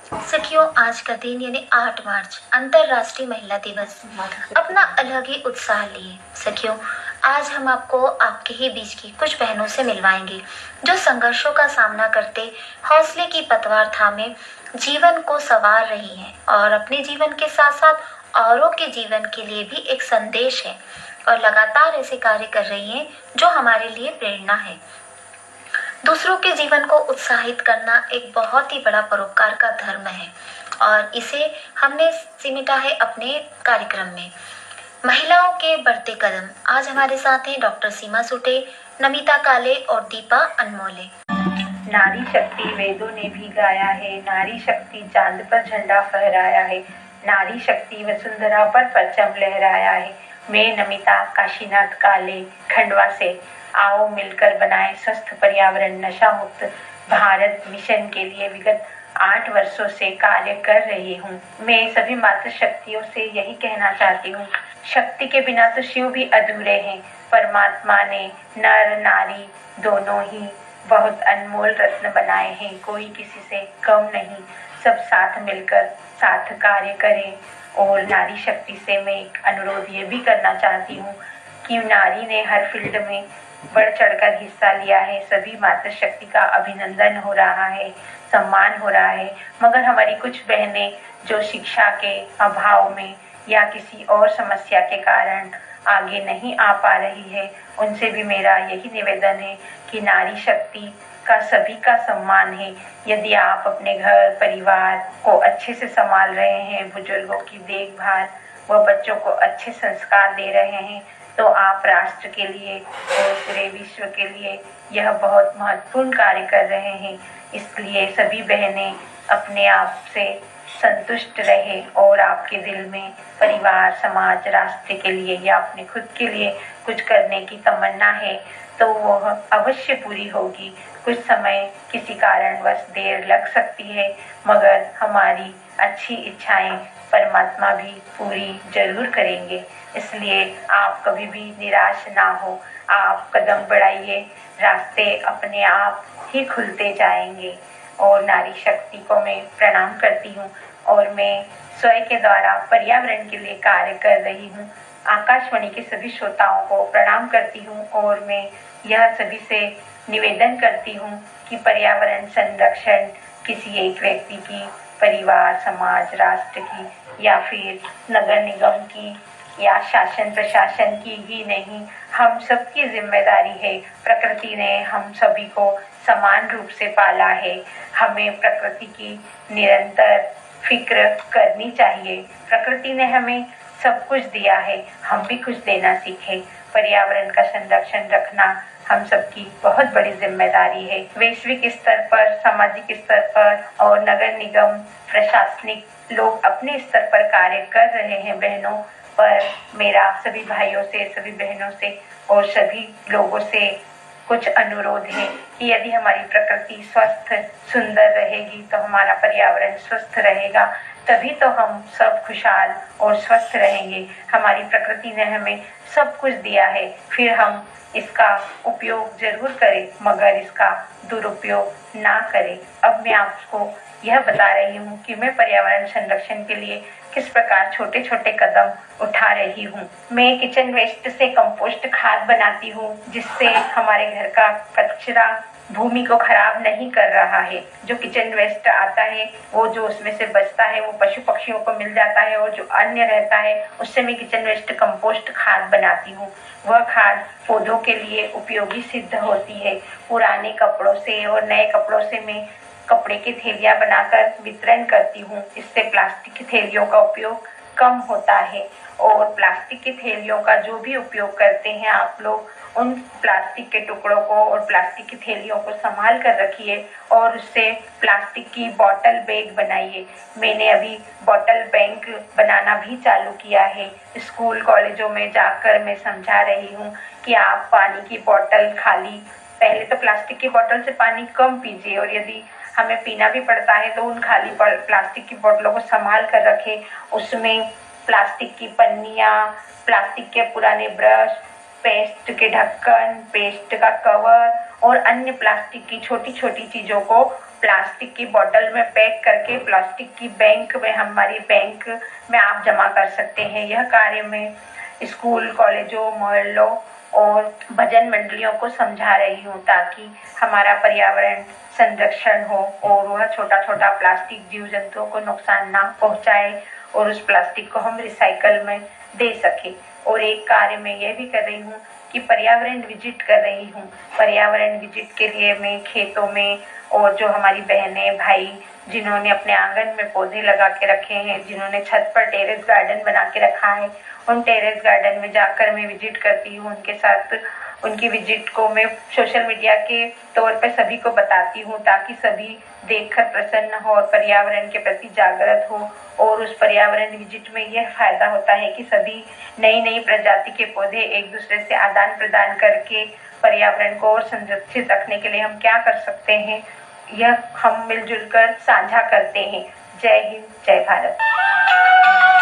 सखियों, आज का दिन यानी 8 मार्च अंतर्राष्ट्रीय महिला दिवस अपना अलग ही उत्साह लिए। सखियों, आज हम आपको आपके ही बीच की कुछ बहनों से मिलवाएंगे जो संघर्षों का सामना करते हौसले की पतवार थामे जीवन को संवार रही हैं और अपने जीवन के साथ साथ औरों के जीवन के लिए भी एक संदेश है और लगातार ऐसे कार्य कर रही हैं जो हमारे लिए प्रेरणा है। दूसरों के जीवन को उत्साहित करना एक बहुत ही बड़ा परोपकार का धर्म है और इसे हमने सिमटा है अपने कार्यक्रम में। महिलाओं के बढ़ते कदम। आज हमारे साथ हैं डॉक्टर सीमा सुटे, नमिता काले और दीपा अनमोले। नारी शक्ति वेदों ने भी गाया है, नारी शक्ति चांद पर झंडा फहराया है, नारी शक्ति वसुंधरा पर परचम लहराया है। मैं नमिता काशीनाथ काले खंडवा से। आओ मिलकर बनाए स्वस्थ पर्यावरण नशा मुक्त भारत मिशन के लिए विगत 8 वर्षों से कार्य कर रही हूँ। मैं सभी मातृ शक्तियों से यही कहना चाहती हूँ, शक्ति के बिना तो शिव भी अधूरे हैं। परमात्मा ने नर नारी दोनों ही बहुत अनमोल रत्न बनाए हैं, कोई किसी से कम नहीं। सब साथ मिलकर साथ कार्य करें। और नारी शक्ति से मैं एक अनुरोध ये भी करना चाहती हूँ कि नारी ने हर फील्ड में बढ़ चढ़कर हिस्सा लिया है। सभी मातृ शक्ति का अभिनंदन हो रहा है, सम्मान हो रहा है। मगर हमारी कुछ बहनें जो शिक्षा के अभाव में या किसी और समस्या के कारण आगे नहीं आ पा रही है, उनसे भी मेरा यही निवेदन है कि नारी शक्ति का सभी का सम्मान है। यदि आप अपने घर परिवार को अच्छे से संभाल रहे हैं, बुजुर्गों की देखभाल व बच्चों को अच्छे संस्कार दे रहे हैं, तो आप राष्ट्र के लिए और पूरे विश्व के लिए यह बहुत महत्वपूर्ण कार्य कर रहे हैं। इसलिए सभी बहनें अपने आप से संतुष्ट रहे और आपके दिल में परिवार समाज राष्ट्र के लिए या अपने खुद के लिए कुछ करने की तमन्ना है तो वह अवश्य पूरी होगी। कुछ समय किसी कारणवश देर लग सकती है, मगर हमारी अच्छी इच्छाएं परमात्मा भी पूरी जरूर करेंगे। इसलिए आप कभी भी निराश ना हो, आप कदम बढ़ाइए, रास्ते अपने आप ही खुलते जाएंगे। और नारी शक्ति को मैं प्रणाम करती हूँ और मैं स्वयं के द्वारा पर्यावरण के लिए कार्य कर रही हूँ। आकाशवाणी के सभी श्रोताओं को प्रणाम करती हूँ और मैं यह सभी से निवेदन करती हूँ कि पर्यावरण संरक्षण किसी एक व्यक्ति की, परिवार समाज राष्ट्र की या फिर नगर निगम की या शासन प्रशासन की ही नहीं, हम सबकी जिम्मेदारी है। प्रकृति ने हम सभी को समान रूप से पाला है। हमें प्रकृति की निरंतर फिक्र करनी चाहिए। प्रकृति ने हमें सब कुछ दिया है, हम भी कुछ देना सीखें। पर्यावरण का संरक्षण रखना हम सबकी बहुत बड़ी जिम्मेदारी है। वैश्विक स्तर पर, सामाजिक स्तर पर और नगर निगम प्रशासनिक लोग अपने स्तर पर कार्य कर रहे हैं बहनों, पर मेरा सभी भाइयों से, सभी बहनों से और सभी लोगों से कुछ अनुरोध है कि यदि हमारी प्रकृति स्वस्थ सुंदर रहेगी तो हमारा पर्यावरण स्वस्थ रहेगा, तभी तो हम सब खुशहाल और स्वस्थ रहेंगे। हमारी प्रकृति ने हमें सब कुछ दिया है, फिर हम इसका उपयोग जरूर करें मगर इसका दुरुपयोग ना करें। अब मैं आपको यह बता रही हूँ कि मैं पर्यावरण संरक्षण के लिए किस प्रकार छोटे छोटे कदम उठा रही हूँ। मैं किचन वेस्ट से कंपोस्ट खाद बनाती हूँ, जिससे हमारे घर का कचरा भूमि को खराब नहीं कर रहा है। जो किचन वेस्ट आता है वो जो उसमें से बचता है वो पशु पक्षियों को मिल जाता है और जो अन्य रहता है उससे मैं किचन वेस्ट कंपोस्ट खाद बनाती हूँ। वह खाद पौधों के लिए उपयोगी सिद्ध होती है। पुराने कपड़ों से और नए कपड़ों से मैं कपड़े की थैलियाँ बनाकर वितरण करती हूँ। इससे प्लास्टिक की थैलियों का उपयोग कम होता है और प्लास्टिक की थैलियों का जो भी उपयोग करते हैं आप लोग, उन प्लास्टिक के टुकड़ों को और प्लास्टिक की थैलियों को संभाल कर रखिए और उससे प्लास्टिक की बॉटल बैग बनाइए। मैंने अभी बॉटल बैंक बनाना भी चालू किया है। स्कूल कॉलेजों में जाकर मैं समझा रही हूँ कि आप पानी की बॉटल खाली, पहले तो प्लास्टिक की बॉटल से पानी कम पीजिए और यदि हमें पीना भी पड़ता है तो उन खाली प्लास्टिक की बोतलों को संभाल कर रखें। उसमें प्लास्टिक की पन्नियाँ, प्लास्टिक के पुराने ब्रश, पेस्ट के ढक्कन, पेस्ट का कवर और अन्य प्लास्टिक की छोटी छोटी चीज़ों को प्लास्टिक की बोतल में पैक करके प्लास्टिक की बैंक में, हमारी बैंक में आप जमा कर सकते हैं। यह कार्य में स्कूल, कॉलेजों, मोहल्लों और भजन मंडलियों को समझा रही हूँ ताकि हमारा पर्यावरण संरक्षण हो और वह छोटा छोटा प्लास्टिक जीव जंतुओं को नुकसान ना पहुंचाए और उस प्लास्टिक को हम रिसाइकल में दे सके। और एक कार्य मैं ये भी कर रही हूँ कि पर्यावरण विजिट कर रही हूँ। पर्यावरण विजिट के लिए मैं खेतों में, और जो हमारी बहनें भाई जिन्होंने अपने आंगन में पौधे लगा के रखे हैं, जिन्होंने छत पर टेरेस गार्डन बना के रखा है, उन टेरेस गार्डन में जाकर मैं विजिट करती हूँ। उनके साथ उनकी विजिट को मैं सोशल मीडिया के तौर पर सभी को बताती हूँ ताकि सभी देखकर प्रसन्न हो और पर्यावरण के प्रति जागृत हो। और उस पर्यावरण विजिट में यह फायदा होता है कि सभी नई नई प्रजाति के पौधे एक दूसरे से आदान प्रदान करके पर्यावरण को और संरक्षित रखने के लिए हम क्या कर सकते हैं, यह हम मिलजुल कर साझा करते हैं। जय हिंद, जय भारत।